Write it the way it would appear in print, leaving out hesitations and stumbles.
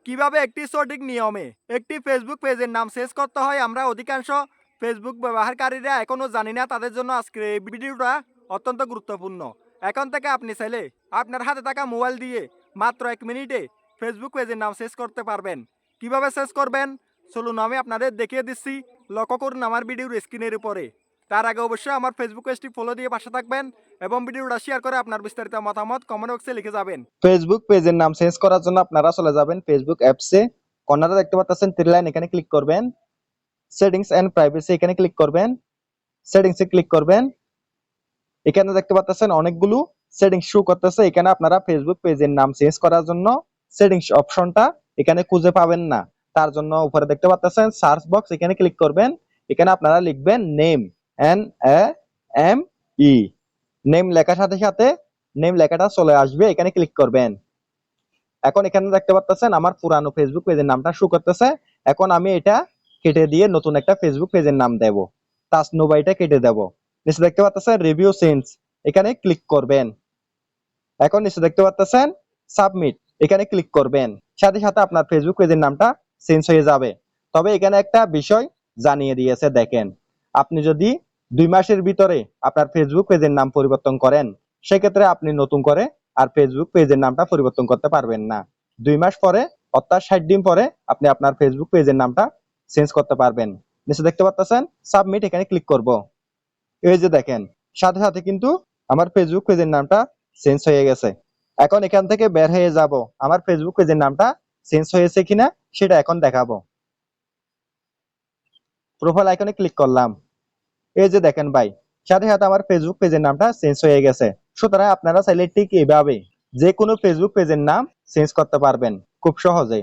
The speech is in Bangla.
কিভাবে একটি সঠিক নিয়মে একটি ফেসবুক পেজের নাম চেঞ্জ করতে হয় আমরা অধিকাংশ ফেসবুক ব্যবহারকারীরা এখনও জানি না। তাদের জন্য আজকের এই ভিডিওটা অত্যন্ত গুরুত্বপূর্ণ। এখন থেকে আপনি চাইলে আপনার হাতে থাকা মোবাইল দিয়ে মাত্র 1 মিনিটে ফেসবুক পেজের নাম চেঞ্জ করতে পারবেন। কিভাবে চেঞ্জ করবেন চলুন আমি আপনাদের দেখিয়ে দিচ্ছি। লক্ষ্য করুন আমার ভিডিওর স্ক্রিনের উপরে। তার আগে অবশ্যই আমার ফেসবুক পেজটি ফলো দিয়ে পাশে থাকবেন এবং ভিডিওটা শেয়ার করে আপনার বিস্তারিত মতামত কমেন্ট বক্সে লিখে যাবেন। ফেসবুক পেজের নাম চেঞ্জ করার জন্য আপনারা চলে যাবেন ফেসবুক অ্যাপসে। কর্নারে দেখতে পাচ্ছেন থ্রি লাইন, এখানে ক্লিক করবেন। সেটিংস এন্ড প্রাইভেসি এখানে ক্লিক করবেন। সেটিংসে ক্লিক করবেন। এখানে দেখতে পাচ্ছেন অনেকগুলো সেটিংস শো করতেছে। এখানে আপনারা ফেসবুক পেজের নাম চেঞ্জ করার জন্য সেটিংস অপশনটা এখানে খুঁজে পাবেন না। তার জন্য উপরে দেখতে পাচ্ছেন সার্চ বক্স, এখানে ক্লিক করবেন। এখানে আপনারা লিখবেন নেম, NAME। নেম লেখার সাথে সাথে নেম লেখাটা চলে আসবে, এখানে ক্লিক করবেন। এখন এখানে দেখতে পাচ্ছেন আমার পুরানো ফেসবুক পেজের নামটা শো করতেছে। এখন আমি এটা কেটে দিয়ে নতুন একটা ফেসবুক পেজের নাম দেব। তাসনুবাইটা কেটে দেব। নিচে দেখতে পাচ্ছেন রিভিউ চেঞ্জ, এখানে ক্লিক করবেন। এখন নিচে দেখতে পাচ্ছেন সাবমিট, এখানে ক্লিক করবেন। সাথে সাথে আপনার ফেসবুক পেজের নামটা চেঞ্জ হয়ে যাবে। তবে এখানে একটা বিষয় জানিয়ে দিয়েছে, দেখেন, আপনি যদি 2 মাসের ভিতরে আপনার ফেসবুক পেজের নাম পরিবর্তন করেন, সেক্ষেত্রে আপনি নতুন করে আর ফেসবুক পেজের নামটা পরিবর্তন করতে পারবেন না। 2 মাস পরে অর্থাৎ 60 দিন পরে আপনি আপনার ফেসবুক পেজের নামটা চেঞ্জ করতে পারবেন। নিচে দেখতে পাচ্ছেন সাবমিট, এখানে ক্লিক করব। এই যে দেখেন, সাথে সাথে কিন্তু আমার ফেসবুক পেজের নামটা চেঞ্জ হয়ে গেছে। এখন এখান থেকে বের হয়ে যাব, আমার ফেসবুক পেজের নামটা চেঞ্জ হয়েছে কিনা সেটা এখন দেখাবো। প্রোফাইল আইকনে ক্লিক করলাম। এই যে দেখেন ভাই, সাথে সাথে আমার ফেসবুক পেজের নামটা চেঞ্জ হয়ে গেছে। সুতরাং আপনারা চাইলে ঠিক এইভাবে যে কোনো ফেসবুক পেজের নাম চেঞ্জ করতে পারবেন খুব সহজে।